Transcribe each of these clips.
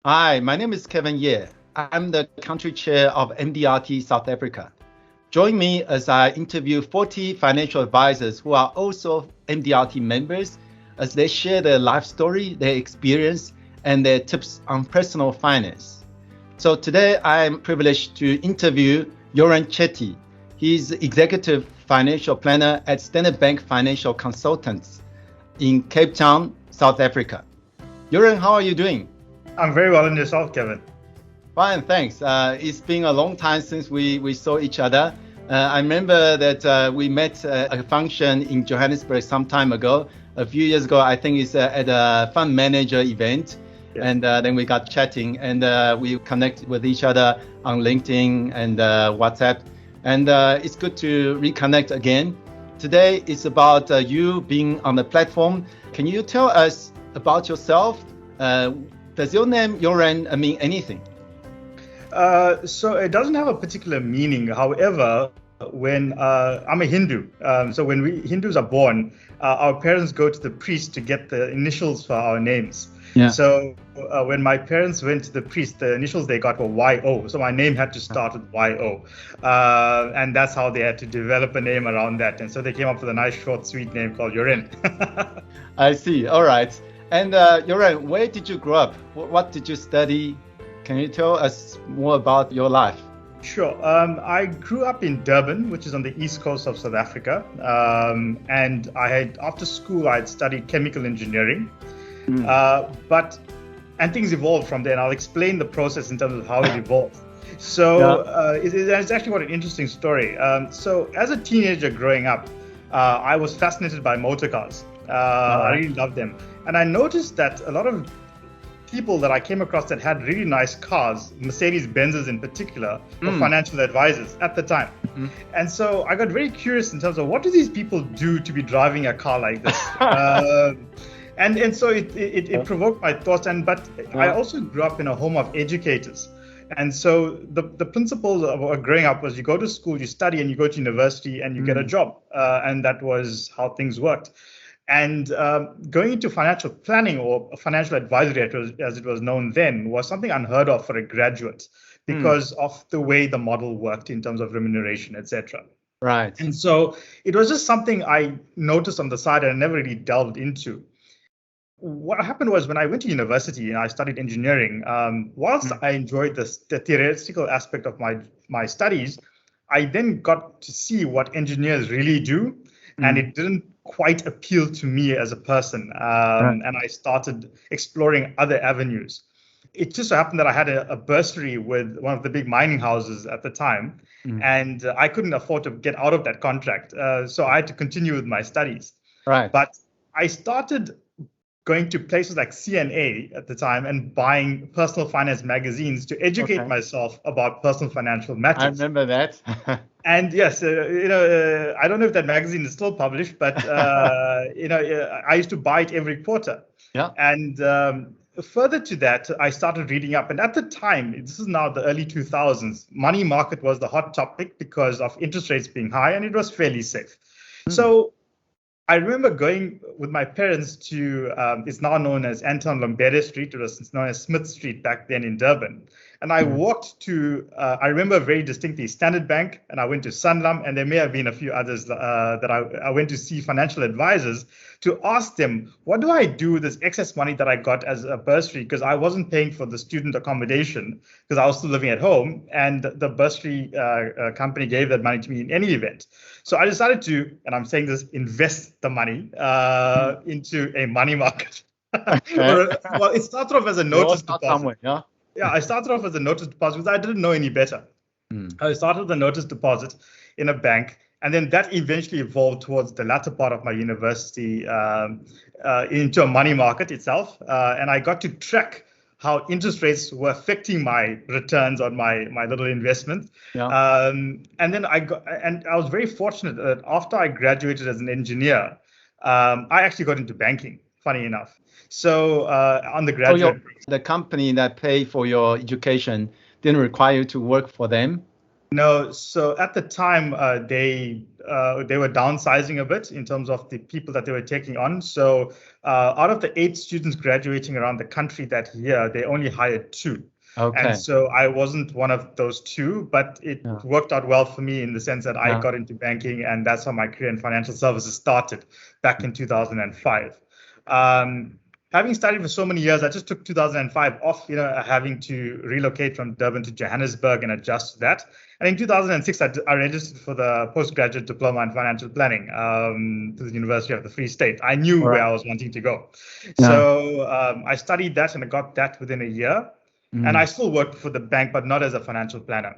Hi, my name is Kevin Ye. I'm the country chair of MDRT South Africa. Join me as I interview 40 financial advisors who are also MDRT members as they share their life story, their experience, and their tips on personal finance. So today I'm privileged to interview Yoren CHETTY. He's executive financial planner at Standard Bank Financial Consultants in Cape Town, South Africa. Yoren, how are you doing? I'm very well in yourself, Kevin. Fine, thanks. It's been a long time since we saw each other. I remember that we met at a function in Johannesburg some time ago. A few years ago, I think it's at a fund manager event. Yeah. And then we got chatting and we connected with each other on LinkedIn and WhatsApp. And it's good to reconnect again. Today is about you being on the platform. Can you tell us about yourself? Does your name, Yoren, mean anything? So it doesn't have a particular meaning. However, when I'm a Hindu, so when we Hindus are born, our parents go to the priest to get the initials for our names. Yeah. So when my parents went to the priest, the initials they got were YO. So my name had to start with YO. And that's how they had to develop a name around that. And so they came up with a nice, short, sweet name called Yoren. I see. All right. And Yoren, where did you grow up? What did you study? Can you tell us more about your life? Sure. I grew up in Durban, which is on the east coast of South Africa. And after school, I had studied chemical engineering. And things evolved from there. And I'll explain the process in terms of how it evolved. So it's actually quite an interesting story. So as a teenager growing up, I was fascinated by motor cars. I really loved them. And I noticed that a lot of people that I came across that had really nice cars, Mercedes-Benzes in particular, were financial advisors at the time. And so I got very curious in terms of what do these people do to be driving a car like this? And so it provoked my thoughts. But I also grew up in a home of educators. And so the principles of growing up was you go to school, you study, and you go to university, and you get a job. And that was how things worked. And going into financial planning or financial advisory, as it was known then, was something unheard of for a graduate because of the way the model worked in terms of remuneration, etc. Right. And so it was just something I noticed on the side and I never really delved into. What happened was when I went to university and I studied engineering, whilst I enjoyed the theoretical aspect of my studies, I then got to see what engineers really do. And it didn't quite appeal to me as a person. And I started exploring other avenues. It just so happened that I had a bursary with one of the big mining houses at the time. And I couldn't afford to get out of that contract. So I had to continue with my studies. Right. But I started going to places like CNA at the time and buying personal finance magazines to educate myself about personal financial matters. I remember that. And yes, I don't know if that magazine is still published, but I used to buy it every quarter. Yeah. And further to that, I started reading up. And at the time, this is now the early 2000s, money market was the hot topic because of interest rates being high, and it was fairly safe. So I remember going with my parents to, it's now known as Anton Lambert Street. It was known as Smith Street back then in Durban. And I walked to, I remember very distinctly, Standard Bank, and I went to Sanlam, and there may have been a few others that I went to see financial advisors to ask them, what do I do with this excess money that I got as a bursary? Because I wasn't paying for the student accommodation because I was still living at home, and the bursary company gave that money to me in any event. So I decided to, and I'm saying this, invest the money into a money market. Well, it started off as a notice deposit. Yeah, I started off as a notice deposit because I didn't know any better. I started with a notice deposit in a bank, and then that eventually evolved towards the latter part of my university into a money market itself. And I got to track how interest rates were affecting my returns on my little investment. And then I was very fortunate that after I graduated as an engineer, I actually got into banking, funny enough. So on the graduate, the company that paid for your education didn't require you to work for them? No, so at the time they were downsizing a bit in terms of the people that they were taking on. So out of the 8 students graduating around the country that year, they only hired 2. And Okay. so I wasn't one of those 2, but it worked out well for me in the sense that I got into banking, and that's how my career in financial services started back in 2005. Having studied for so many years, I just took 2005 off, having to relocate from Durban to Johannesburg and adjust to that. And in 2006, I registered for the postgraduate diploma in financial planning to the University of the Free State. I knew where I was wanting to go. So I studied that and I got that within a year. And I still worked for the bank, but not as a financial planner.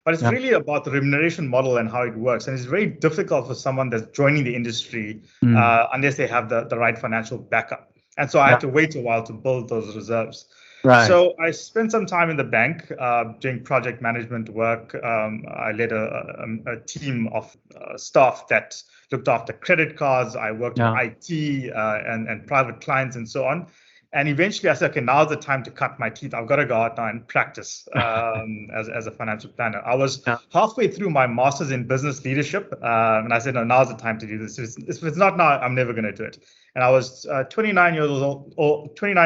But it's really about the remuneration model and how it works. And it's very difficult for someone that's joining the industry unless they have the right financial backup. And so I had to wait a while to build those reserves. Right. So I spent some time in the bank doing project management work. I led a team of staff that looked after credit cards. I worked on IT and private clients and so on. And eventually I said, okay, now's the time to cut my teeth. I've got to go out now and practice as a financial planner. I was halfway through my master's in business leadership. And I said, no, now's the time to do this. If it's not now, I'm never going to do it. And I was 29 years old, going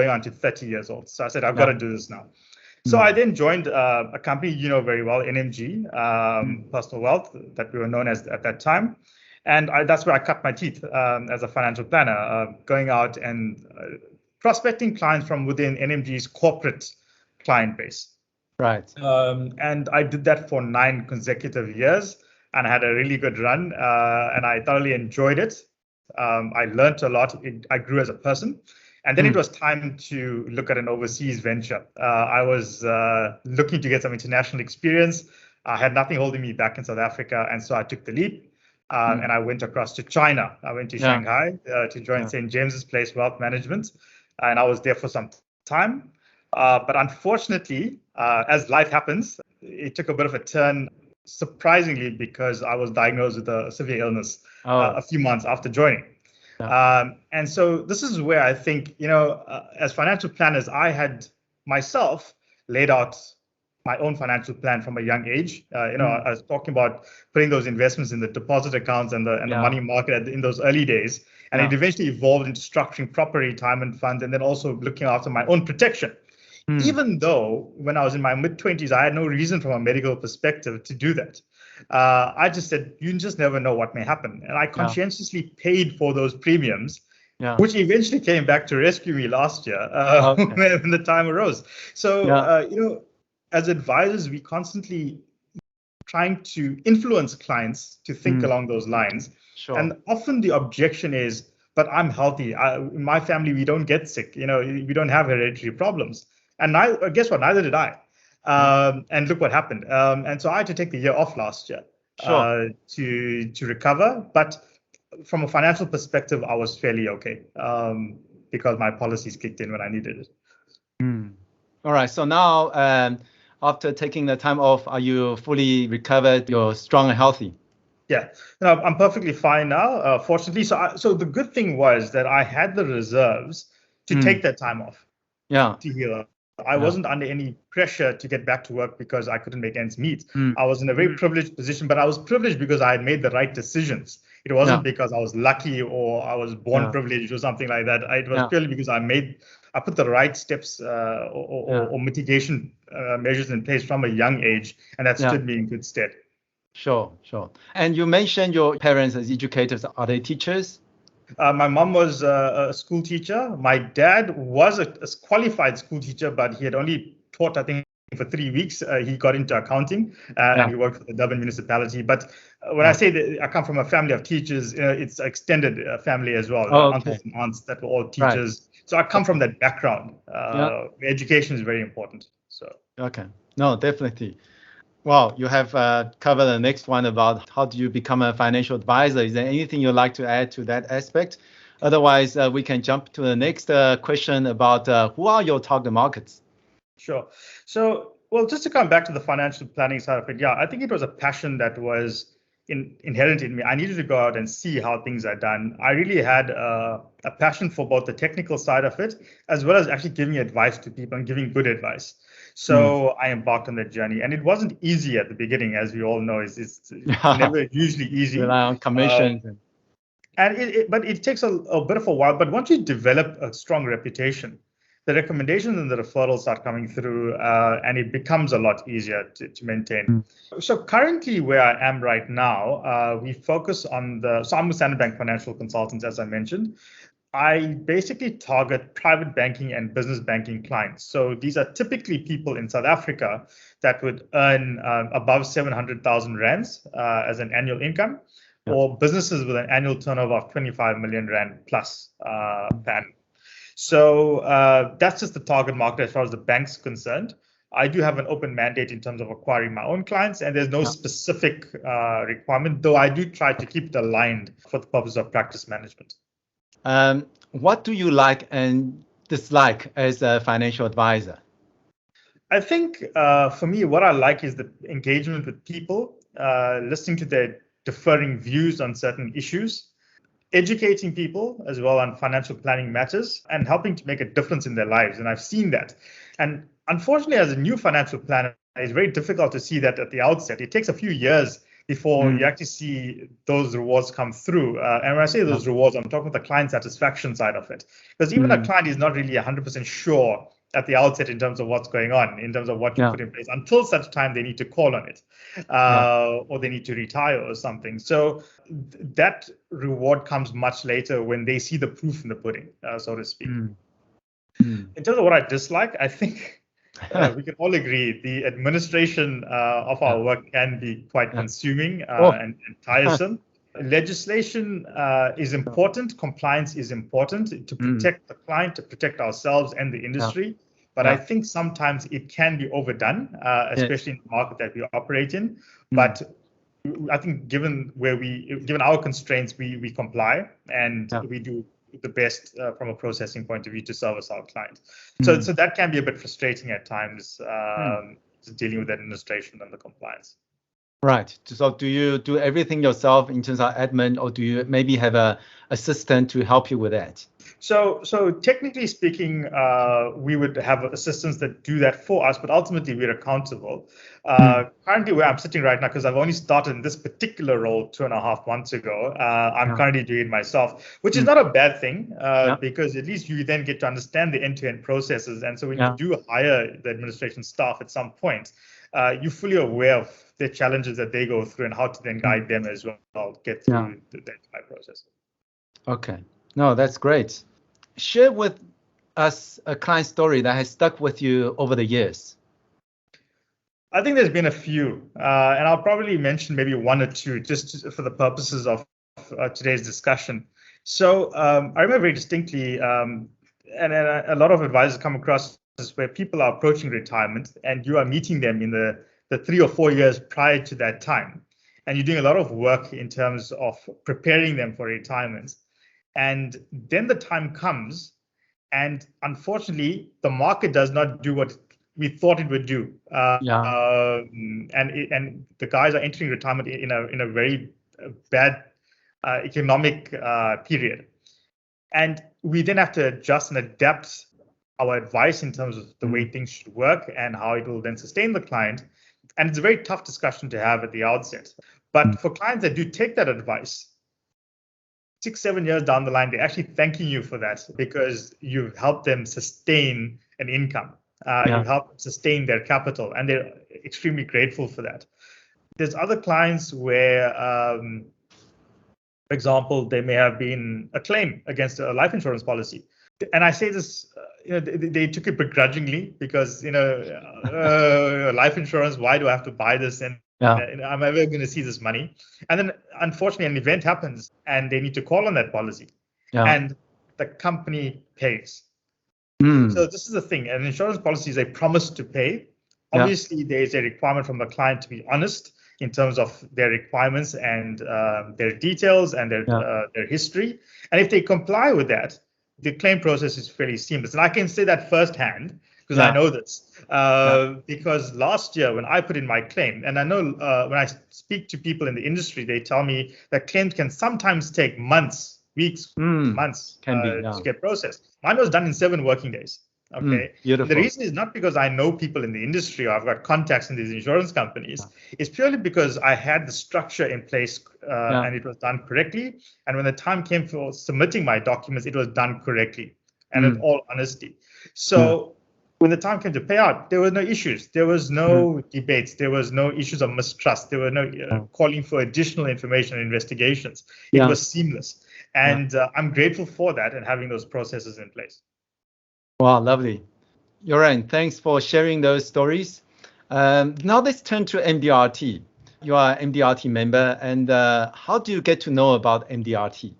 on to 30 years old. So I said, I've got to do this now. So I then joined a company you know very well, NMG, Personal Wealth, that we were known as at that time. And that's where I cut my teeth as a financial planner, going out and prospecting clients from within NMG's corporate client base. Right. And I did that for 9 consecutive years, and I had a really good run, and I thoroughly enjoyed it. I learned a lot. I grew as a person. And then it was time to look at an overseas venture. I was looking to get some international experience. I had nothing holding me back in South Africa, and so I took the leap. And I went across to China. I went to Shanghai to join St. James's Place Wealth Management. And I was there for some time. But unfortunately, as life happens, it took a bit of a turn, surprisingly, because I was diagnosed with a severe illness a few months after joining. And so this is where I think, as financial planners, I had myself laid out my own financial plan from a young age. I was talking about putting those investments in the deposit accounts and the money market in those early days. And it eventually evolved into structuring proper retirement funds and then also looking after my own protection. Even though when I was in my mid-20s, I had no reason from a medical perspective to do that. I just said, you just never know what may happen. And I conscientiously paid for those premiums, which eventually came back to rescue me last year when the time arose. So, as advisors, we constantly trying to influence clients to think along those lines. Sure. And often the objection is, but I'm healthy. In my family, we don't get sick. We don't have hereditary problems. And guess what? Neither did I. And look what happened. And so I had to take the year off last year to recover. But from a financial perspective, I was fairly okay because my policies kicked in when I needed it. All right. So now, after taking the time off, are you fully recovered? You're strong and healthy? Yeah, I'm perfectly fine now, fortunately. So the good thing was that I had the reserves to take that time off to heal up. I wasn't under any pressure to get back to work because I couldn't make ends meet. I was in a very privileged position, but I was privileged because I had made the right decisions. It wasn't because I was lucky or I was born privileged or something like that. It was purely because I put the right steps or mitigation measures in place from a young age, and that stood me in good stead. Sure. And you mentioned your parents as educators. Are they teachers? My mom was a school teacher. My dad was a qualified school teacher, but he had only taught, I think, for 3 weeks. He got into accounting and he worked for the Durban municipality. But when I say that I come from a family of teachers, it's an extended family as well. Uncles and aunts that were all teachers. Right. So I come from that background. Education is very important. So. Okay. No, definitely. Well, you have covered the next one about how do you become a financial advisor. Is there anything you'd like to add to that aspect? Otherwise, we can jump to the next question about who are your target markets? Sure. So, well, just to come back to the financial planning side of it, I think it was a passion that was inherent in me. I needed to go out and see how things are done. I really had a passion for both the technical side of it, as well as actually giving advice to people and giving good advice. So I embarked on that journey, and it wasn't easy at the beginning, as we all know. It's never usually easy. Rely on commissions. But it takes a bit of a while. But once you develop a strong reputation, the recommendations and the referrals start coming through, and it becomes a lot easier to maintain. So currently, where I am right now, we focus on so I'm a Standard Bank financial consultant, as I mentioned. I basically target private banking and business banking clients. So these are typically people in South Africa that would earn above 700,000 rands as an annual income, or businesses with an annual turnover of 25 million rand plus per annum. So that's just the target market as far as the bank's concerned. I do have an open mandate in terms of acquiring my own clients, and there's no specific requirement, though I do try to keep it aligned for the purpose of practice management. What do you like and dislike as a financial advisor? I think for me, what I like is the engagement with people, listening to their differing views on certain issues, educating people as well on financial planning matters, and helping to make a difference in their lives. And I've seen that. And unfortunately, as a new financial planner, it's very difficult to see that at the outset. It takes a few years before you actually see those rewards come through. And when I say those rewards, I'm talking about the client satisfaction side of it. Because even a client is not really 100% sure at the outset in terms of what's going on, in terms of what you put in place, until such time they need to call on it, or they need to retire or something. So that reward comes much later when they see the proof in the pudding, so to speak. In terms of what I dislike, I think we can all agree the administration of our work can be quite consuming and tiresome. Legislation is important. Compliance is important to protect the client, to protect ourselves and the industry. But I think sometimes it can be overdone, especially in the market that we operate in. But I think given our constraints, we comply, and we do the best from a processing point of view to service our clients. So that can be a bit frustrating at times, dealing with administration and the compliance. Right. So do you do everything yourself in terms of admin, or do you maybe have an assistant to help you with that? So technically speaking, we would have assistants that do that for us, but ultimately we're accountable. Currently, where I'm sitting right now, because I've only started in this particular role 2.5 months ago, I'm currently doing it myself, which is not a bad thing, because at least you then get to understand the end-to-end processes. And so when you do hire the administration staff at some point, you're fully aware of the challenges that they go through and how to then guide them as well, get through the entire process. Okay. No, that's great. Share with us a client story that has stuck with you over the years. I think there's been a few, and I'll probably mention maybe one or two just for the purposes of today's discussion. So I remember very distinctly, and a lot of advisors come across this where people are approaching retirement, and you are meeting them in the 3 or 4 years prior to that time. And you're doing a lot of work in terms of preparing them for retirement. And then the time comes, and unfortunately, the market does not do what we thought it would do. And the guys are entering retirement in a very bad economic period. And we then have to adjust and adapt our advice in terms of the way things should work and how it will then sustain the client. And it's a very tough discussion to have at the outset. But for clients that do take that advice, 6-7 years down the line, they're actually thanking you for that, because you've helped them sustain an income. You've helped them sustain their capital, and they're extremely grateful for that. There's other clients where, for example, there may have been a claim against a life insurance policy. And I say this, they took it begrudgingly because, life insurance, why do I have to buy this? And am I ever going to see this money? And then, unfortunately, an event happens and they need to call on that policy. And the company pays. So this is the thing. An insurance policy is a promise to pay. Obviously, there is a requirement from the client to be honest in terms of their requirements and their details and their history. And if they comply with that, the claim process is fairly seamless. And I can say that firsthand because I know this. Because last year when I put in my claim, and I know when I speak to people in the industry, they tell me that claims can sometimes take months, weeks, months to get processed. Mine was done in 7 working days. Okay. Beautiful. The reason is not because I know people in the industry or I've got contacts in these insurance companies. It's purely because I had the structure in place and it was done correctly. And when the time came for submitting my documents, it was done correctly and in all honesty. So when the time came to pay out, there were no issues. There was no debates. There was no issues of mistrust. There were no calling for additional information and investigations. It was seamless. And I'm grateful for that and having those processes in place. Wow, lovely. Yoren, thanks for sharing those stories. Now let's turn to MDRT. You are an MDRT member, and how do you get to know about MDRT?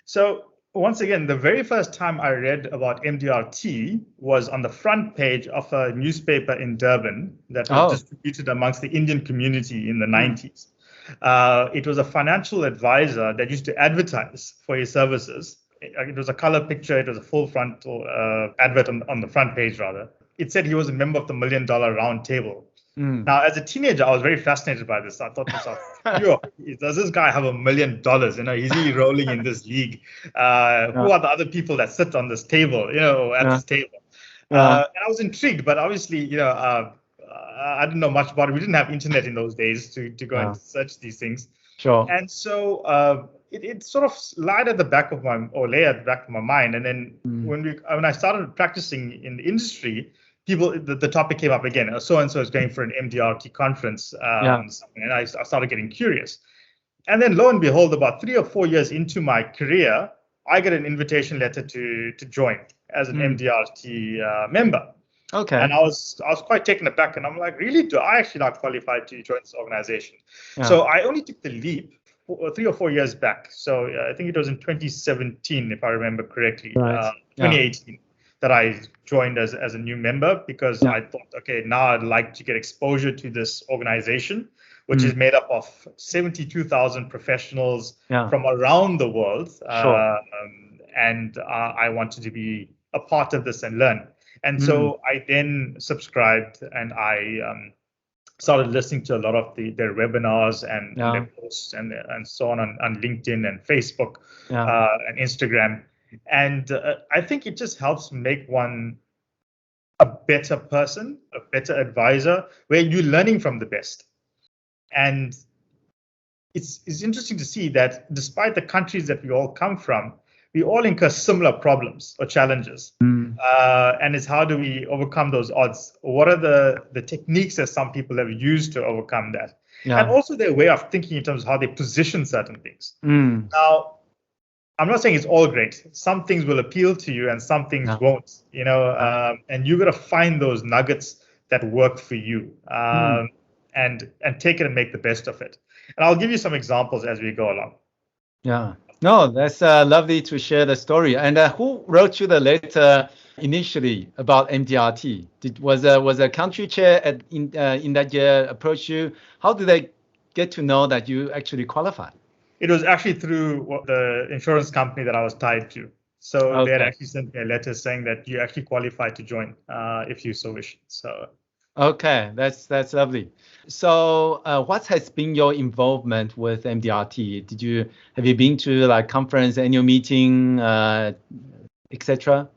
So once again, the very first time I read about MDRT was on the front page of a newspaper in Durban that was distributed amongst the Indian community in the 90s. It was a financial advisor that used to advertise for his services. It was a color picture. It was a full frontal advert on the front page, rather. It said he was a member of the $1 Million Round Table. Now, as a teenager, I was very fascinated by this. I thought to myself, does this guy have $1 million? Is he rolling in this league? Who are the other people that sit on this table, at this table? And I was intrigued, but obviously, I didn't know much about it. We didn't have internet in those days to go and search these things. Sure. And so it sort of lay at the back of my mind. And then when I started practicing in the industry, the topic came up again. So and so is going for an MDRT conference, and I started getting curious. And then lo and behold, about 3 or 4 years into my career, I get an invitation letter to join as an MDRT member. Okay. And I was quite taken aback, and I'm like, really? Do I actually not qualify to join this organization? So I only took the leap 3 or 4 years back. So I think it was in 2017, if I remember correctly, 2018, that I joined as a new member because I thought, okay, now I'd like to get exposure to this organization, which is made up of 72,000 professionals from around the world. And I wanted to be a part of this and learn. And so I then subscribed and I started listening to a lot of their webinars and their posts and so on LinkedIn and Facebook and Instagram. And I think it just helps make one a better person, a better advisor, where you're learning from the best. And it's interesting to see that despite the countries that we all come from, we all incur similar problems or challenges. And it's how do we overcome those odds? What are the techniques that some people have used to overcome that? And also their way of thinking in terms of how they position certain things. Now, I'm not saying it's all great. Some things will appeal to you and some things won't, and you've got to find those nuggets that work for you and take it and make the best of it. And I'll give you some examples as we go along. Yeah. No, that's lovely to share the story. And who wrote you the letter initially about MDRT? Was a country chair in that year approach you? How did they get to know that you actually qualify? It was actually through the insurance company that I was tied to. So they had actually sent me a letter saying that you actually qualify to join if you so wish. So. Okay, that's lovely. So what has been your involvement with MDRT? Have you been to like conference, annual meeting, etc.?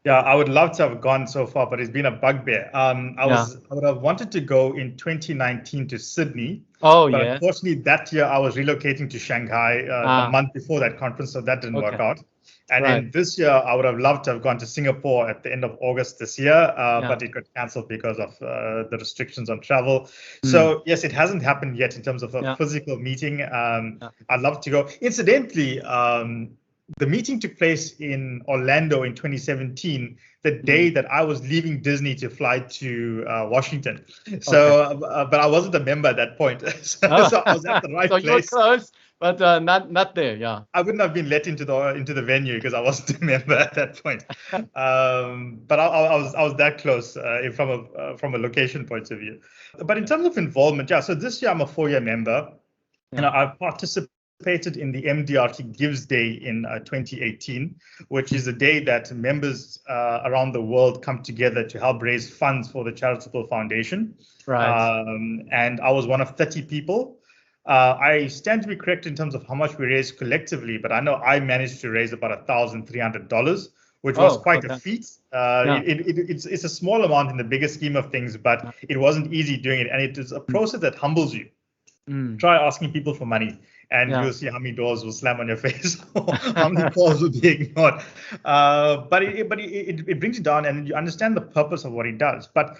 Yeah, I would love to have gone so far, but it's been a bugbear. I would have wanted to go in 2019 to Sydney. But unfortunately, that year I was relocating to Shanghai the month before that conference, so that didn't work out. And then this year, I would have loved to have gone to Singapore at the end of August this year, but it got cancelled because of the restrictions on travel. So yes, it hasn't happened yet in terms of a physical meeting. I'd love to go. Incidentally, the meeting took place in Orlando in 2017, the day that I was leaving Disney to fly to Washington. So, but I wasn't a member at that point. So I was at the right place. So you're close, but not there. Yeah. I wouldn't have been let into the venue because I wasn't a member at that point. But I was that close from a location point of view. But in terms of involvement, so this year I'm a 4-year member, and I've participated in the MDRT Gives Day in 2018, which is a day that members around the world come together to help raise funds for the charitable foundation. And I was one of 30 people. I stand to be correct in terms of how much we raised collectively, but I know I managed to raise about $1,300, which was quite okay. a feat. Yeah. It's a small amount in the bigger scheme of things, but it wasn't easy doing it. And it is a process that humbles you. Try asking people for money, and you'll see how many doors will slam on your face, or how many calls will be ignored. But it brings you down, and you understand the purpose of what it does. But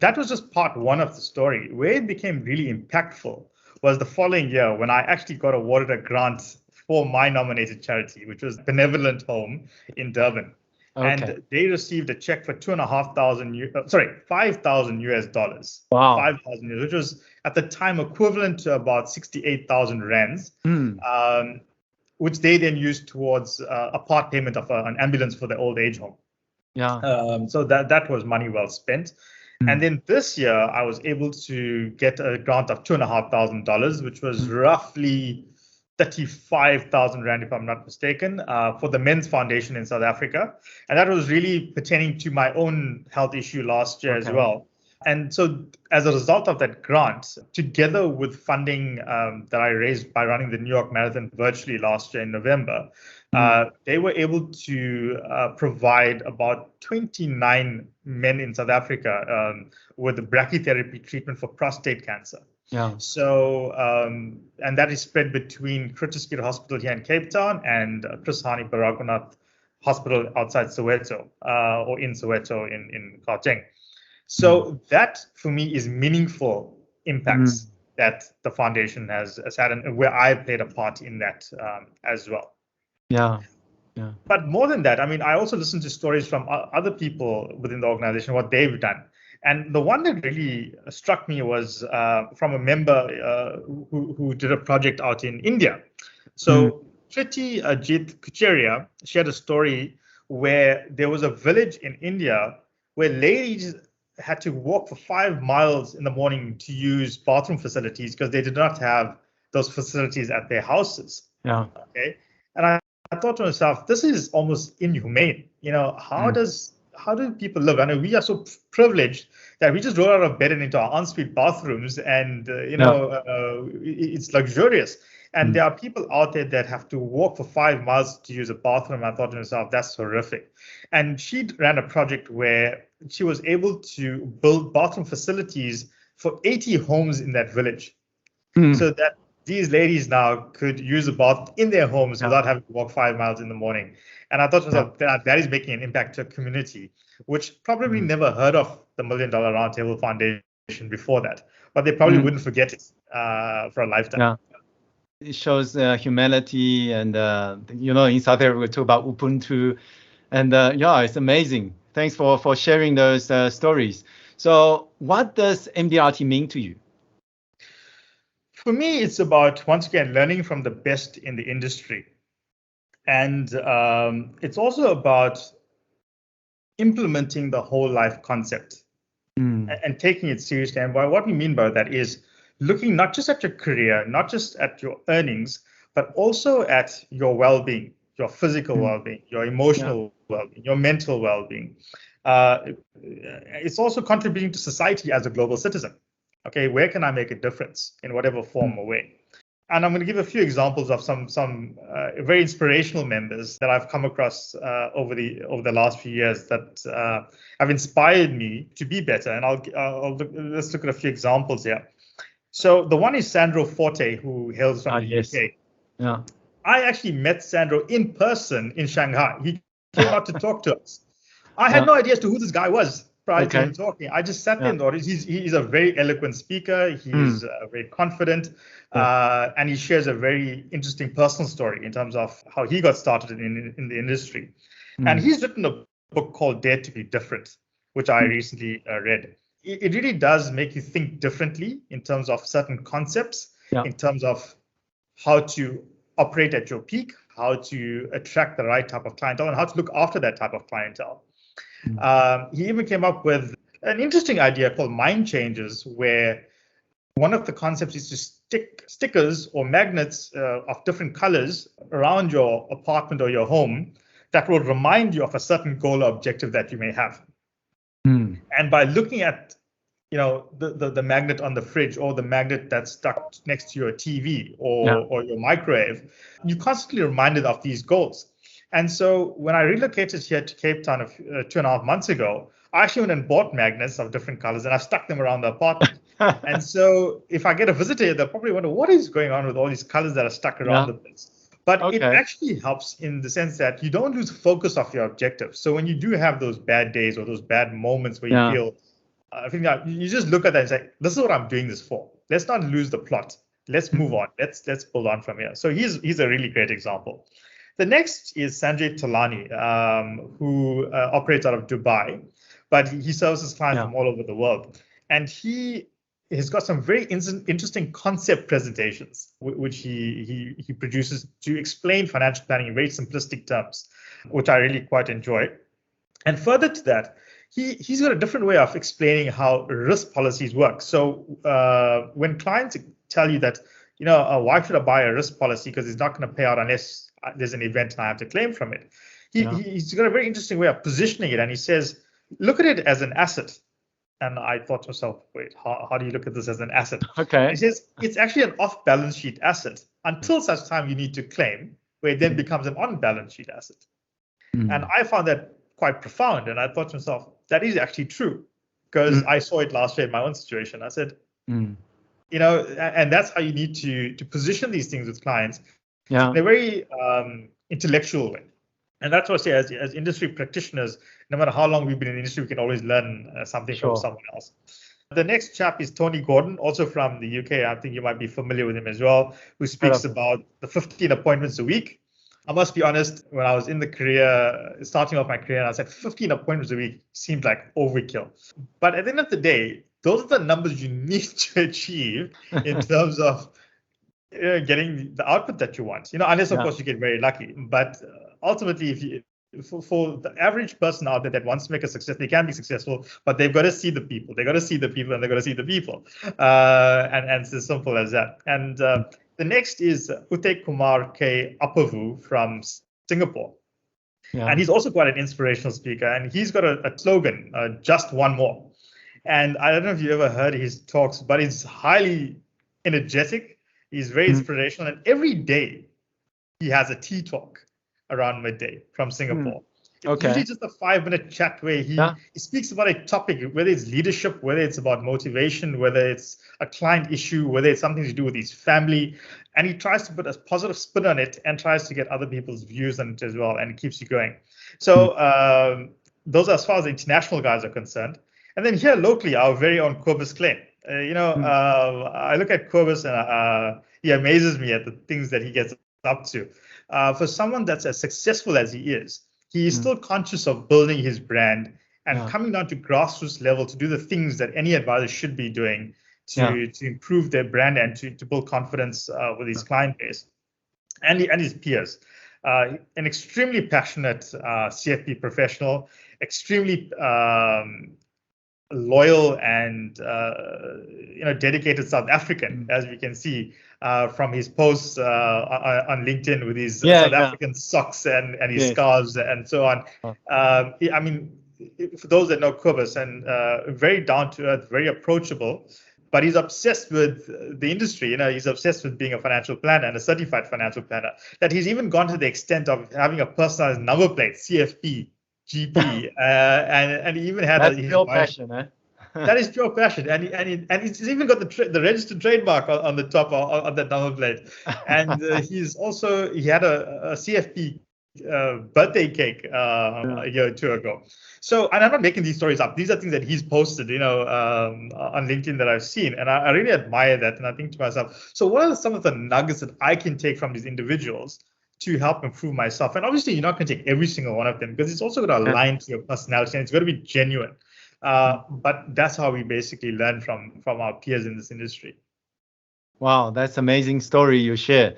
that was just part one of the story. Where it became really impactful was the following year, when I actually got awarded a grant for my nominated charity, which was Benevolent Home in Durban. And they received a check for $5,000 US. Wow. 5,000 US, which was at the time equivalent to about 68,000 rands, which they then used towards a part payment of an ambulance for the old age home. Yeah. So that was money well spent. And then this year, I was able to get a grant of $2,500, which was roughly 35,000 Rand, if I'm not mistaken, for the Men's Foundation in South Africa. And that was really pertaining to my own health issue last year as well. And so as a result of that grant, together with funding that I raised by running the New York Marathon virtually last year in November, they were able to provide about 29 men in South Africa with brachytherapy treatment for prostate cancer. Yeah. So, and that is spread between Criticare Hospital here in Cape Town and Chris Hani Baragwanath Hospital outside Soweto, or in Soweto in Gauteng. So that for me is meaningful impacts that the foundation has had, and where I played a part in that as well. Yeah. But more than that, I mean, I also listened to stories from other people within the organization, what they've done. And the one that really struck me was from a member who did a project out in India. So CHETTY Ajit Kucheria shared a story where there was a village in India where ladies had to walk for 5 miles in the morning to use bathroom facilities because they did not have those facilities at their houses. Yeah. Okay. And I thought to myself, this is almost inhumane. You know, how do people live? I know we are so privileged that we just roll out of bed and into our ensuite bathrooms, and it's luxurious. And there are people out there that have to walk for 5 miles to use a bathroom. I thought to myself, that's horrific. And she ran a project where she was able to build bathroom facilities for 80 homes in that village, so that these ladies now could use a bath in their homes without having to walk 5 miles in the morning. And I thought to myself, that is making an impact to a community, which probably never heard of the $1 Million Roundtable Foundation before that, but they probably wouldn't forget it for a lifetime. Yeah. It shows humanity, and in South Africa we talk about Ubuntu, and it's amazing. Thanks for sharing those stories. So what does MDRT mean to you? For me, it's about, once again, learning from the best in the industry. And it's also about implementing the whole life concept and taking it seriously. And what we mean by that is looking not just at your career, not just at your earnings, but also at your well-being, your physical well-being, your emotional well-being, your mental well-being. It's also contributing to society as a global citizen. Okay, where can I make a difference in whatever form or way? And I'm going to give a few examples of some very inspirational members that I've come across over the last few years that have inspired me to be better. And let's look at a few examples here. So the one is Sandro Forte, who hails from the UK. Yeah. I actually met Sandro in person in Shanghai. He came out to talk to us. I had no idea as to who this guy was prior to him talking. I just sat there and thought, he's a very eloquent speaker. He's very confident. And he shares a very interesting personal story in terms of how he got started in the industry. And he's written a book called Dare to be Different, which I recently read. It really does make you think differently in terms of certain concepts, in terms of how to operate at your peak, how to attract the right type of clientele, and how to look after that type of clientele. He even came up with an interesting idea called mind changes, where one of the concepts is to stick stickers or magnets of different colors around your apartment or your home that will remind you of a certain goal or objective that you may have. And by looking at the magnet on the fridge, or the magnet that's stuck next to your TV or your microwave, you're constantly reminded of these goals. And so when I relocated here to Cape Town 2.5 months ago, I actually went and bought magnets of different colors and I've stuck them around the apartment. And so if I get a visitor, they'll probably wonder what is going on with all these colors that are stuck around the place. But it actually helps in the sense that you don't lose focus of your objective. So when you do have those bad days or those bad moments where you feel, I think that you just look at that and say, this is what I'm doing this for. Let's not lose the plot. Let's move on. Let's build on from here. So he's a really great example. The next is Sanjay Talani, who operates out of Dubai, but he services clients from all over the world. And he has got some very interesting concept presentations, which he produces to explain financial planning in very simplistic terms, which I really quite enjoy. And further to that, he's got a different way of explaining how risk policies work. So when clients tell you that, why should I buy a risk policy because it's not going to pay out unless there's an event and I have to claim from it. He's got a very interesting way of positioning it. And he says, look at it as an asset. And I thought to myself, wait, how do you look at this as an asset? Okay. He says, it's actually an off-balance sheet asset until such time you need to claim, where it then becomes an on-balance sheet asset. And I found that quite profound. And I thought to myself, that is actually true because I saw it last year in my own situation. I said, and that's how you need to position these things with clients in a very intellectual way. And that's what I say, as industry practitioners, no matter how long we've been in the industry, we can always learn something from someone else. The next chap is Tony Gordon, also from the UK. I think you might be familiar with him as well, who speaks about the 15 appointments a week. I must be honest, when I was in the career, starting off my career, I said 15 appointments a week seemed like overkill. But at the end of the day, those are the numbers you need to achieve in terms of getting the output that you want, unless of course you get very lucky. But ultimately, for the average person out there that wants to make a success, they can be successful, but they've got to see the people. They've got to see the people and they've got to see the people. And it's as simple as that. And the next is Uday Kumar K. Apavu from Singapore. And he's also quite an inspirational speaker. And he's got a slogan, just one more. And I don't know if you ever heard his talks, but it's highly energetic. He's very inspirational. And every day he has a tea talk around midday from Singapore. It's usually just a 5-minute chat where he speaks about a topic, whether it's leadership, whether it's about motivation, whether it's a client issue, whether it's something to do with his family. And he tries to put a positive spin on it and tries to get other people's views on it as well, and it keeps you going. So those are as far as the international guys are concerned. And then here locally, our very own Cobus Klein. I look at Cobus and he amazes me at the things that he gets up to. For someone that's as successful as he is still conscious of building his brand and coming down to grassroots level to do the things that any advisor should be doing to improve their brand and to build confidence with his client base and his peers. An extremely passionate CFP professional, extremely loyal and dedicated South African, as we can see from his posts on LinkedIn with his South African socks and his scarves and so on. I mean, for those that know Cobus, and very down to earth, very approachable, but he's obsessed with the industry. He's obsessed with being a financial planner and a certified financial planner, that he's even gone to the extent of having a personalized number plate, CFP. GP, and he even had that's pure passion, eh? That is pure passion, and he's even got the registered trademark on the top of that number plate, and he had a CFP birthday cake a year or two ago. So, and I'm not making these stories up. These are things that he's posted, on LinkedIn that I've seen, and I really admire that. And I think to myself, so what are some of the nuggets that I can take from these individuals to help improve myself? And obviously, you're not going to take every single one of them because it's also going to align to your personality and it's going to be genuine. But that's how we basically learn from our peers in this industry. Wow, that's an amazing story you share.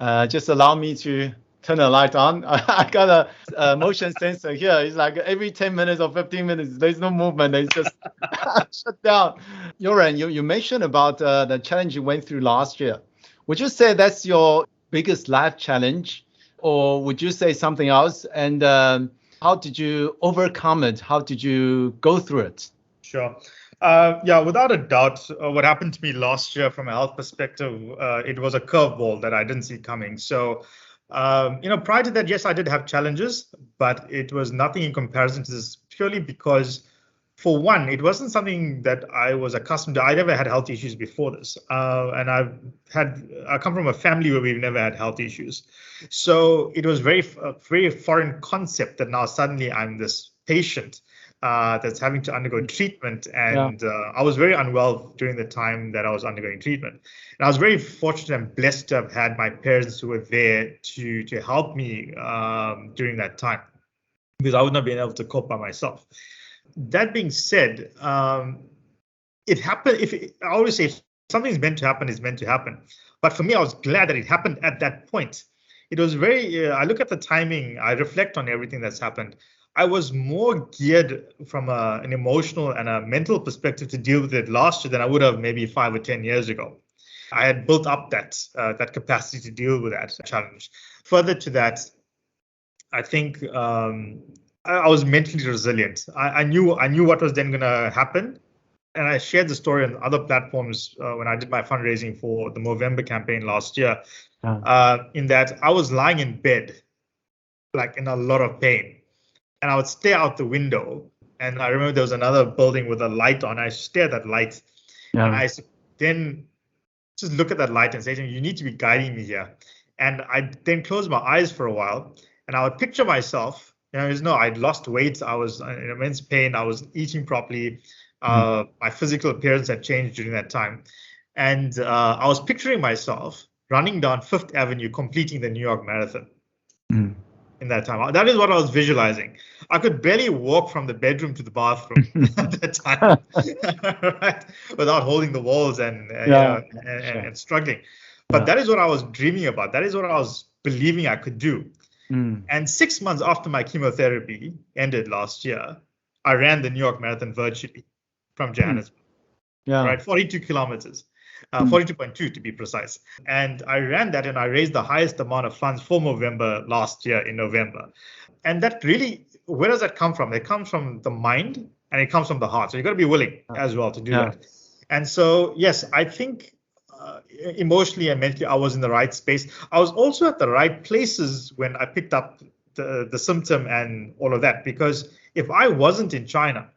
Just allow me to turn the light on. I got a motion sensor here. It's like every 10 minutes or 15 minutes, there's no movement. It's just shut down. Yoren, you mentioned about the challenge you went through last year. Would you say that's your biggest life challenge, or would you say something else? And how did you overcome it? How did you go through it? Sure. Without a doubt, what happened to me last year from a health perspective, it was a curveball that I didn't see coming. So Prior to that, yes, I did have challenges, but it was nothing in comparison to this, purely because, for one, it wasn't something that I was accustomed to. I never had health issues before this, and I come from a family where we've never had health issues, so it was very foreign concept that now suddenly I'm this patient that's having to undergo treatment, and I was very unwell during the time that I was undergoing treatment. And I was very fortunate and blessed to have had my parents who were there to help me during that time, because I would not be able to cope by myself. That being said, it happened. I always say, if something's meant to happen, it's meant to happen. But for me, I was glad that it happened at that point. It was I look at the timing, I reflect on everything that's happened. I was more geared from an emotional and a mental perspective to deal with it last year than I would have maybe 5 or 10 years ago. I had built up that capacity to deal with that challenge. Further to that, I think I was mentally resilient. I knew what was then going to happen, and I shared the story on other platforms when I did my fundraising for the Movember campaign last year. In that I was lying in bed, like in a lot of pain. And I would stare out the window, and I remember there was another building with a light on. I stare at that light, and I then just look at that light and say to him, "You need to be guiding me here." And I then close my eyes for a while, and I would picture myself. I'd lost weight. I was in immense pain. I was eating properly. My physical appearance had changed during that time, and I was picturing myself running down Fifth Avenue, completing the New York Marathon. In that time, that is what I was visualizing. I could barely walk from the bedroom to the bathroom at that time, right? Without holding the walls and struggling. But that is what I was dreaming about. That is what I was believing I could do. And 6 months after my chemotherapy ended last year, I ran the New York Marathon virtually from Johannesburg. Right, 42 kilometers. 42.2 to be precise. And I ran that, and I raised the highest amount of funds for Movember last year in November. And that really, where does that come from? It comes from the mind, and it comes from the heart. So you've got to be willing as well to do that. And so, yes, I think emotionally and mentally, I was in the right space. I was also at the right places when I picked up the symptom and all of that. Because if I wasn't in China,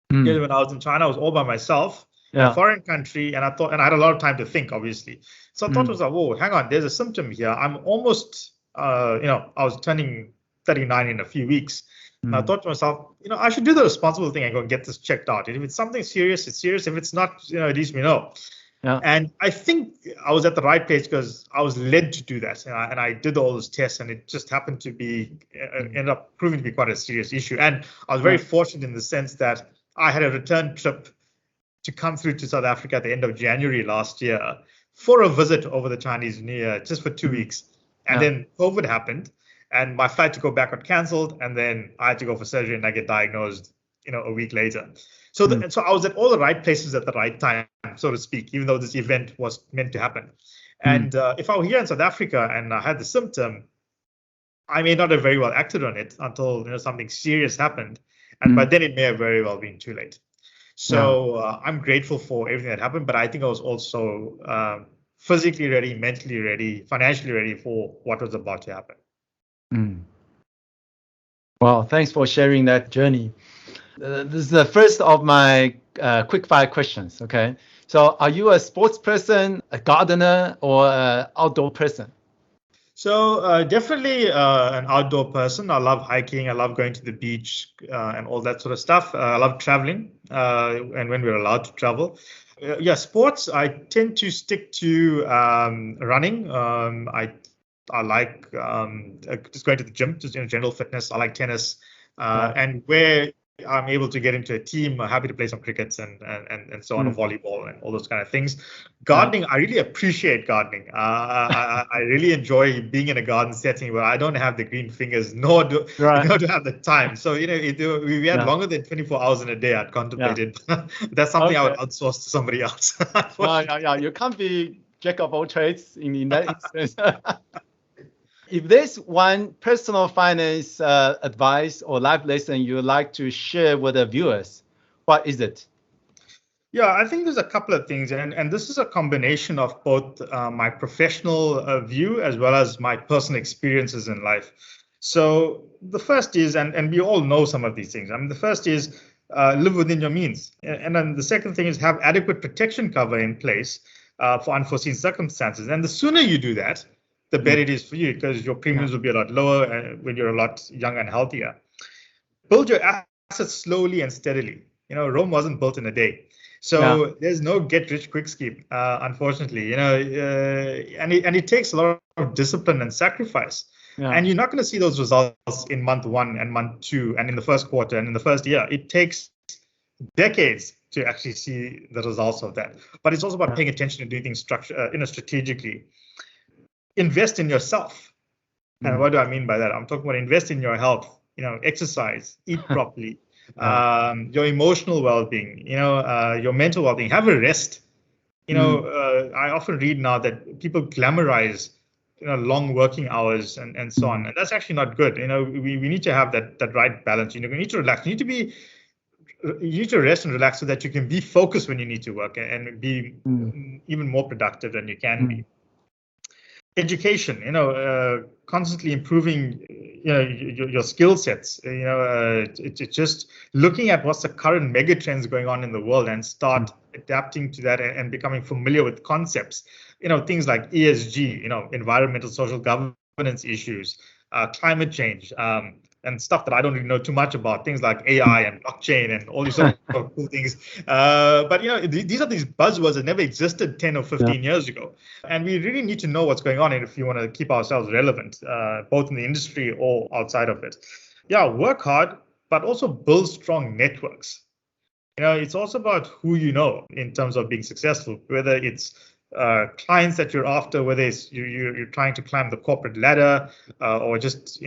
when I was in China, I was all by myself. In a foreign country, and I had a lot of time to think, obviously. So I thought to myself, whoa, hang on, there's a symptom here. I'm almost, I was turning 39 in a few weeks. And I thought to myself, I should do the responsible thing and go and get this checked out. And if it's something serious, it's serious. If it's not, at least we know. And I think I was at the right place because I was led to do that. And I did all those tests, and it just happened to ended up proving to be quite a serious issue. And I was very fortunate in the sense that I had a return trip to come through to South Africa at the end of January last year for a visit over the Chinese New Year, just for 2 weeks. And then COVID happened, and my flight to go back got cancelled, and then I had to go for surgery, and I get diagnosed, a week later. So, so I was at all the right places at the right time, so to speak, even though this event was meant to happen. And if I were here in South Africa and I had the symptom, I may not have very well acted on it until something serious happened, and by then it may have very well been too late. So I'm grateful for everything that happened, but I think I was also physically ready, mentally ready, financially ready for what was about to happen. Well, thanks for sharing that journey. This is the first of my quickfire questions. Okay, so are you a sports person, a gardener, or an outdoor person? So definitely an outdoor person. I love hiking. I love going to the beach and all that sort of stuff. I love traveling and when we're allowed to travel. Sports, I tend to stick to running. I like just going to the gym, just general fitness. I like tennis. And where I'm able to get into a team, I'm happy to play some cricket and so on, volleyball and all those kind of things. Gardening, I really appreciate gardening. I really enjoy being in a garden setting where I don't have the green fingers, nor do I have the time. So, we had longer than 24 hours in a day, I'd contemplated. That's something I would outsource to somebody else. You can't be jack of all trades in that instance. If there's one personal finance advice or life lesson you would like to share with the viewers, what is it? Yeah, I think there's a couple of things, and this is a combination of both my professional view as well as my personal experiences in life. So the first is, and we all know some of these things. I mean, the first is live within your means, and then the second thing is have adequate protection cover in place for unforeseen circumstances. And the sooner you do that, the better it is for you, because your premiums will be a lot lower when you're a lot younger and healthier. Build your assets slowly and steadily. Rome wasn't built in a day. So there's no get rich quick scheme, unfortunately, and it takes a lot of discipline and sacrifice. And you're not going to see those results in month 1 and month 2 and in the first quarter and in the first year. It takes decades to actually see the results of that. But it's also about paying attention and doing things strategically. Invest in yourself. And what do I mean by that? I'm talking about invest in your health, exercise, eat properly. Your emotional well-being, your mental well-being, have a rest. I often read now that people glamorize, long working hours and so on. And that's actually not good. We need to have that right balance. We need to relax. You need to rest and relax so that you can be focused when you need to work and be even more productive than you can be. Education, constantly improving, your skill sets, it's just looking at what's the current mega trends going on in the world and start adapting to that and becoming familiar with concepts, things like ESG, environmental social governance issues, climate change, and stuff that I don't really know too much about, things like AI and blockchain and all these sort of cool things. But these are these buzzwords that never existed 10 or 15 years ago. And we really need to know what's going on if you want to keep ourselves relevant, both in the industry or outside of it. Work hard, but also build strong networks. It's also about who you know in terms of being successful, whether it's clients that you're after, whether it's you're trying to climb the corporate ladder or just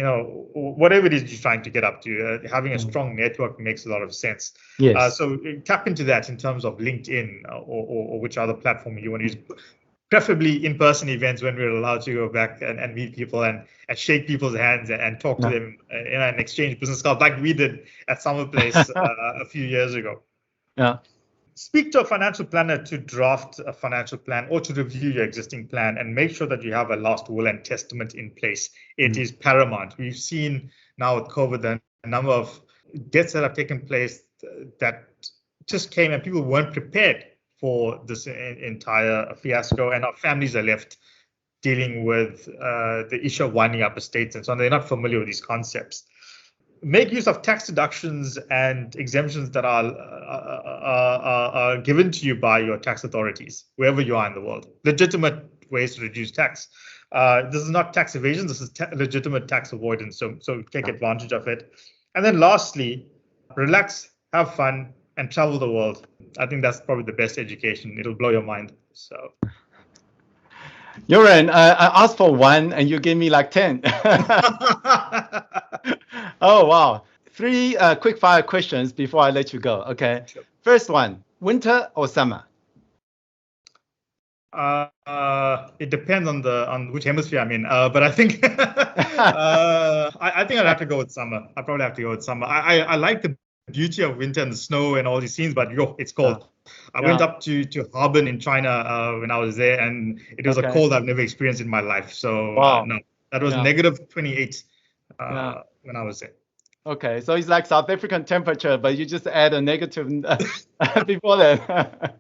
whatever it is you're trying to get up to. Having a strong network makes a lot of sense. Yes. So tap into that in terms of LinkedIn or which other platform you want to use. Preferably in-person events when we're allowed to go back and meet people and shake people's hands and talk to them and exchange business cards like we did at Summer Place a few years ago. Speak to a financial planner to draft a financial plan or to review your existing plan and make sure that you have a last will and testament in place. It is paramount. We've seen now with COVID the number of deaths that have taken place that just came and people weren't prepared for this entire fiasco, and our families are left dealing with the issue of winding up estates and so on. They're not familiar with these concepts. Make use of tax deductions and exemptions that are given to you by your tax authorities, wherever you are in the world. Legitimate ways to reduce tax. This is not tax evasion. This is legitimate tax avoidance. So take advantage of it. And then lastly, relax, have fun, and travel the world. I think that's probably the best education. It'll blow your mind. So. Yoren, I asked for 1 and you gave me like 10. Oh, wow. 3 quick-fire questions before I let you go. Okay. Sure. First one, winter or summer? It depends on which hemisphere I'm in. But I think I think I'd have to go with summer. I probably have to go with summer. I like the beauty of winter and the snow and all these scenes, but it's cold. I went up to Harbin in China when I was there, and it was a cold I've never experienced in my life. So no, that was negative 28 when I was there. Okay, so it's like South African temperature, but you just add a negative before that.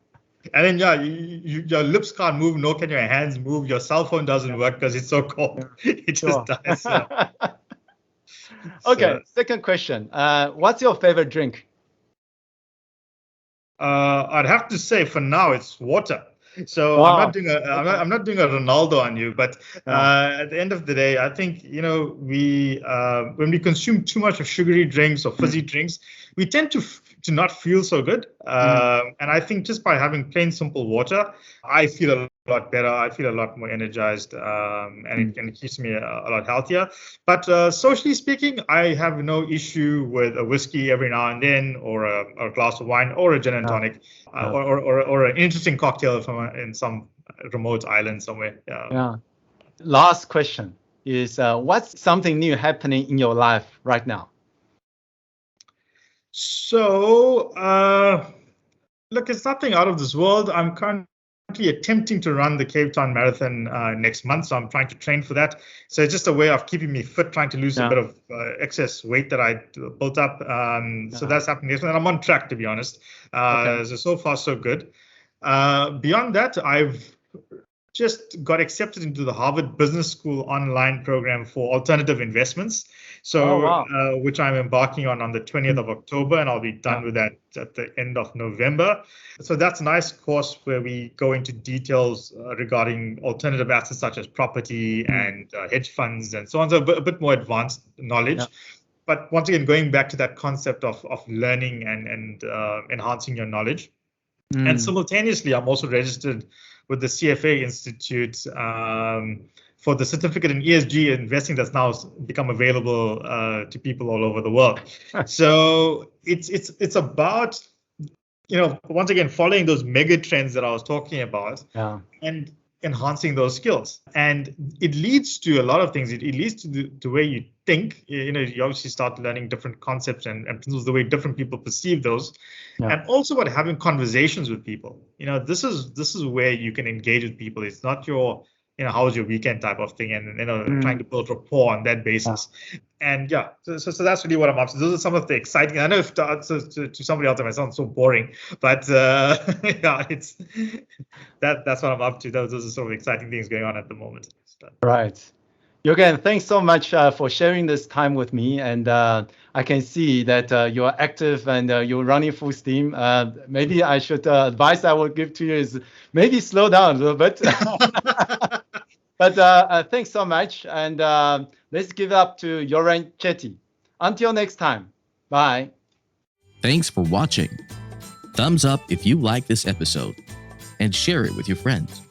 And then your lips can't move, nor can your hands move. Your cell phone doesn't work because it's so cold. It just dies. So. Okay, second question. What's your favorite drink? I'd have to say for now it's water. So I'm not doing a Ronaldo on you, but at the end of the day, I think we when we consume too much of sugary drinks or fizzy drinks, we tend to not feel so good. And I think just by having plain simple water, I feel a lot better. I feel a lot more energized, and it keeps me a lot healthier. But socially speaking, I have no issue with a whiskey every now and then, or a glass of wine, or a gin and tonic, or an interesting cocktail in some remote island somewhere. Last question is, what's something new happening in your life right now? So Look, it's nothing out of this world. I'm currently attempting to run the Cape Town Marathon next month, so I'm trying to train for that. So it's just a way of keeping me fit, trying to lose a bit of excess weight that I built up. So that's happening, and I'm on track, to be honest. So far, so good. Beyond that, I've just got accepted into the Harvard Business School online program for alternative investments. So, which I'm embarking on the 20th of October, and I'll be done with that at the end of November. So that's a nice course where we go into details regarding alternative assets such as property and hedge funds and so on. So a bit more advanced knowledge. Yeah. But once again, going back to that concept of learning and enhancing your knowledge. And simultaneously, I'm also registered with the CFA Institute for the certificate in ESG investing that's now become available to people all over the world. So it's about, once again, following those mega trends that I was talking about and enhancing those skills. And it leads to a lot of things. It leads to the way you think. You obviously start learning different concepts and principles, the way different people perceive those. And also about having conversations with people. This is where you can engage with people. It's not your, how was your weekend type of thing, and trying to build rapport on that basis. And so that's really what I'm up to. Those are some of the exciting. I know if to somebody else it might sound so boring, but it's that's what I'm up to. Those are sort of exciting things going on at the moment. Right. Yoren, thanks so much for sharing this time with me. And I can see that you're active and you're running full steam. Maybe I should advice I would give to you is maybe slow down a little bit. But thanks so much. And let's give it up to Yoren CHETTY. Until next time. Bye. Thanks for watching. Thumbs up if you like this episode and share it with your friends.